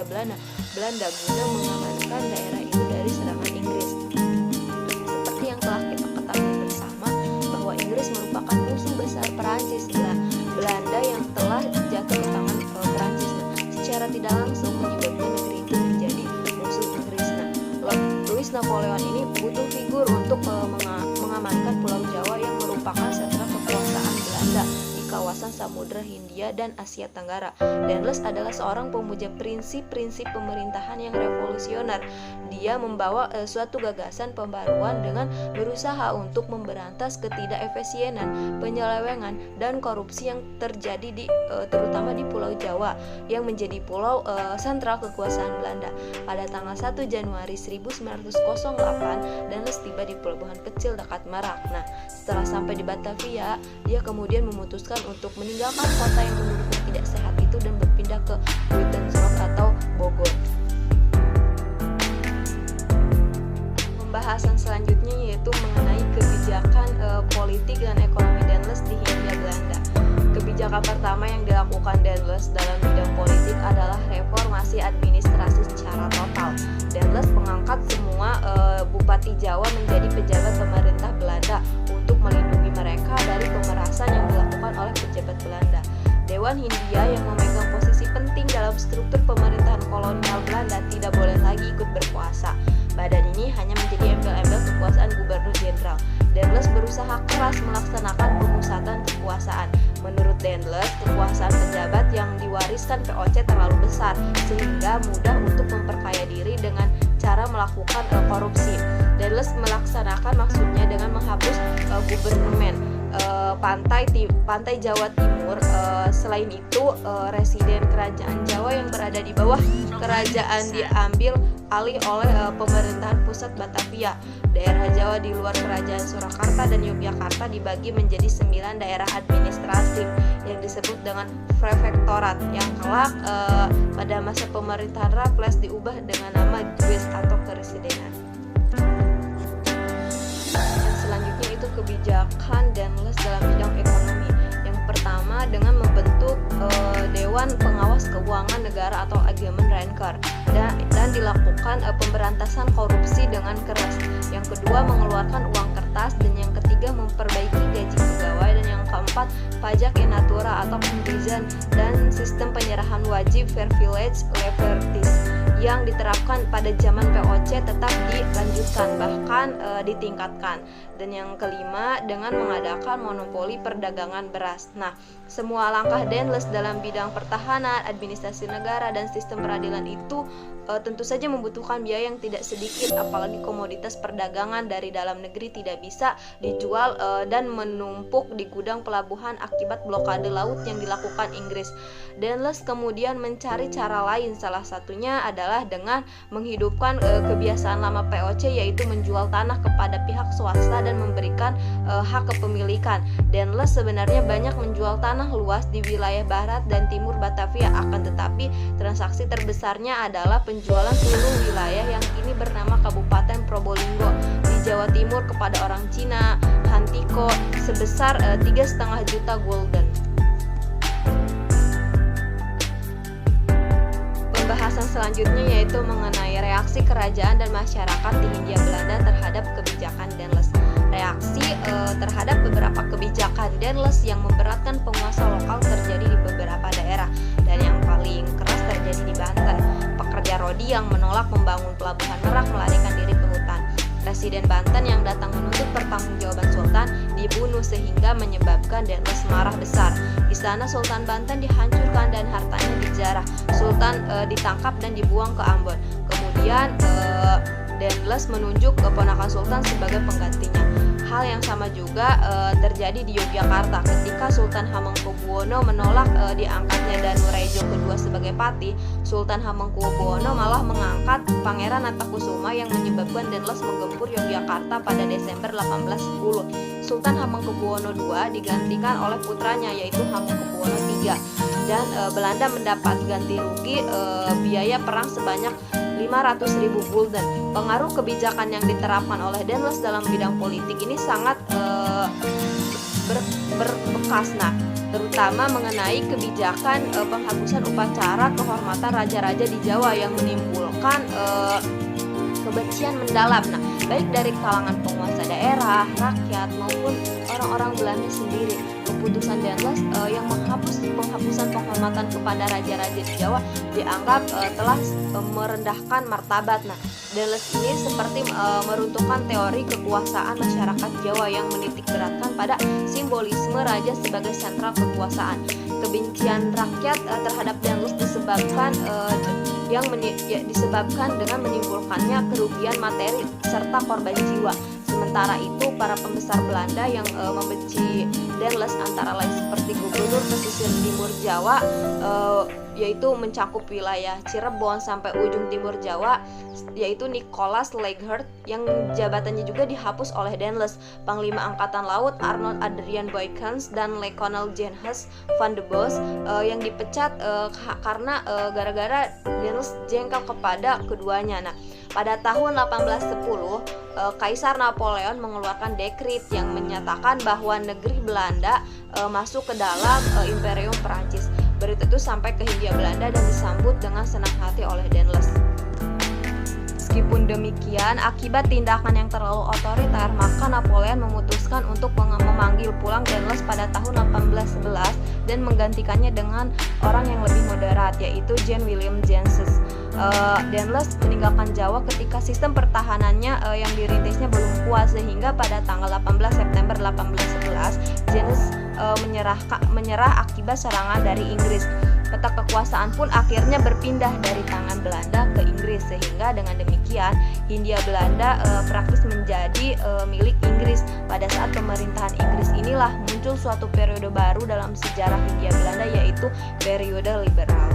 Hindia Belanda guna mengamankan daerah itu dari serangan Inggris. Seperti yang telah kita ketahui bersama bahwa Inggris merupakan musuh besar Perancis. Belanda yang telah jatuh ke tangan Perancis secara tidak langsung menyebabkan negeri itu menjadi musuh Inggris. Louis Napoleon ini butuh figur untuk mengamankan Pulau Jawa yang merupakan sentra kekuasaan Belanda di kawasan Samudra Hindia dan Asia Tenggara. Daendels adalah seorang pemuja prinsip-prinsip pemerintahan yang revolusioner. Dia membawa suatu gagasan pembaruan dengan berusaha untuk memberantas ketidakefisienan, penyelewengan, dan korupsi yang terjadi terutama di Pulau Jawa yang menjadi pulau sentral kekuasaan Belanda. Pada tanggal 1 Januari 1908, Daendels tiba di pelabuhan kecil dekat Merak. Setelah sampai di Batavia, dia kemudian memutuskan untuk meninggalkan kota yang menurutnya tidak sehat itu dan berpindah ke Buitenzorg atau Bogor. Pembahasan selanjutnya yaitu mengenai kebijakan politik dan ekonomi Daendels di Hindia Belanda. Kebijakan pertama yang dilakukan Daendels dalam bidang politik adalah reformasi administrasi secara total. Daendels mengangkat semua bupati Jawa menjadi pejabat pemerintah Belanda untuk melindungi mereka dari pemerasan yang dilakukan oleh pejabat Belanda. Dewan Hindia yang memegang posisi penting dalam struktur pemerintahan kolonial Belanda tidak boleh lagi ikut berkuasa. Badan ini hanya menjadi embel-embel kekuasaan gubernur jenderal. Daendels berusaha keras melaksanakan pemusatan kekuasaan. Menurut Daendels, kekuasaan pejabat yang diwariskan POC terlalu besar sehingga mudah untuk memperkaya diri dengan cara melakukan korupsi. Daendels melaksanakan maksudnya dengan menghapus gubernumen pantai Jawa Timur. Selain itu, residen kerajaan Jawa yang berada di bawah kerajaan diambil alih oleh pemerintahan pusat Batavia. Daerah Jawa di luar kerajaan Surakarta dan Yogyakarta dibagi menjadi 9 daerah administratif yang disebut dengan prefektorat, yang kelak pada masa pemerintahan Raffles diubah dengan nama Guests atau keresidenan. Selanjutnya itu kebijakan Daendels dalam bidang ekonomi. Yang pertama dengan membentuk Dewan Pengawas Keuangan Negara atau Allgemeine dan dilakukan pemberantasan korupsi dengan keras. Yang kedua mengeluarkan uang kertas, dan yang ketiga memperbaiki gaji pegawai, dan yang keempat pajak in natura atau pembiayaan dan sistem penyerahan wajib privilege levertis yang diterapkan pada zaman POC tetap dilanjutkan bahkan ditingkatkan. Dan yang kelima dengan mengadakan monopoli perdagangan beras. Semua langkah Daendels dalam bidang pertahanan, administrasi negara, dan sistem peradilan itu tentu saja membutuhkan biaya yang tidak sedikit, apalagi komoditas perdagangan dari dalam negeri tidak bisa dijual dan menumpuk di gudang pelabuhan akibat blokade laut yang dilakukan Inggris. Daendels kemudian mencari cara lain, salah satunya adalah dengan menghidupkan kebiasaan lama POC, yaitu menjual tanah kepada pihak swasta dan memberikan hak kepemilikan. Daendels sebenarnya banyak menjual tanah luas di wilayah barat dan timur Batavia, akan tetapi transaksi terbesarnya adalah penjualan seluruh wilayah yang kini bernama Kabupaten Probolinggo di Jawa Timur kepada orang Cina, Hantiko, sebesar 3,5 juta gulden. Pembahasan selanjutnya yaitu mengenai reaksi kerajaan dan masyarakat di Hindia Belanda terhadap kebijakan Daendels. Reaksi terhadap beberapa kebijakan Daendels yang memberatkan penguasa lokal terjadi di beberapa daerah, dan yang paling keras terjadi di Banten. Pekerja rodi yang menolak membangun pelabuhan Merak melarikan diri ke hutan. Presiden Banten yang datang menuntut pertanggungjawaban Sultan dibunuh sehingga menyebabkan Daendels marah besar. Istana Sultan Banten dihancurkan dan hartanya dijarah. Sultan ditangkap dan dibuang ke Ambon. Kemudian Daendels menunjuk keponakan Sultan sebagai penggantinya. Hal yang sama juga terjadi di Yogyakarta ketika Sultan Hamengkubuwono menolak diangkatnya Danurejo II sebagai patih. Sultan Hamengkubuwono malah mengangkat Pangeran Natakusuma yang menyebabkan Daendels menggempur Yogyakarta pada Desember 1810. Sultan Hamengkubuwono II digantikan oleh putranya yaitu Hamengkubuwono III, dan Belanda mendapat ganti rugi biaya perang sebanyak 500.000 gulden. Pengaruh kebijakan yang diterapkan oleh Daendels dalam bidang politik ini sangat berbekas. terutama mengenai kebijakan penghapusan upacara kehormatan raja-raja di Jawa yang menimbulkan kebencian mendalam. Nah, baik dari kalangan penguasa daerah, rakyat maupun orang-orang Belanda sendiri. Keputusan Daendels yang menghapus penghapusan penghormatan kepada raja-raja di Jawa dianggap telah merendahkan martabat. Nah, Daendels ini seperti meruntuhkan teori kekuasaan masyarakat Jawa yang menitik beratkan pada simbolisme raja sebagai sentral kekuasaan. Kebencian rakyat terhadap Daendels disebabkan disebabkan dengan menimbulkannya kerugian materi serta korban jiwa. Sementara itu, para pembesar Belanda yang membenci Daendels antara lain seperti gubernur pesisir timur Jawa, yaitu mencakup wilayah Cirebon sampai ujung timur Jawa, yaitu Nicholas Leghert, yang jabatannya juga dihapus oleh Daendels. Panglima Angkatan Laut Arnold Adrian Boykins dan Kolonel Johannes van de Bos yang dipecat karena gara-gara Daendels jengkel kepada keduanya. Nah, pada tahun 1810, Kaisar Napoleon mengeluarkan dekrit yang menyatakan bahwa negeri Belanda masuk ke dalam Imperium Perancis. Berita itu sampai ke Hindia Belanda dan disambut dengan senang hati oleh Daendels. Meskipun demikian, akibat tindakan yang terlalu otoriter, maka Napoleon memutuskan untuk memanggil pulang Daendels pada tahun 1811 dan menggantikannya dengan orang yang lebih moderat, yaitu Jean William Janssens. Daendels meninggalkan Jawa ketika sistem pertahanannya yang dirintisnya belum kuat, sehingga pada tanggal 18 September 1811 Janssens menyerah akibat serangan dari Inggris. Peta kekuasaan pun akhirnya berpindah dari tangan Belanda ke Inggris, sehingga dengan demikian Hindia Belanda praktis menjadi milik Inggris. Pada saat pemerintahan Inggris inilah muncul suatu periode baru dalam sejarah Hindia Belanda, yaitu periode liberal.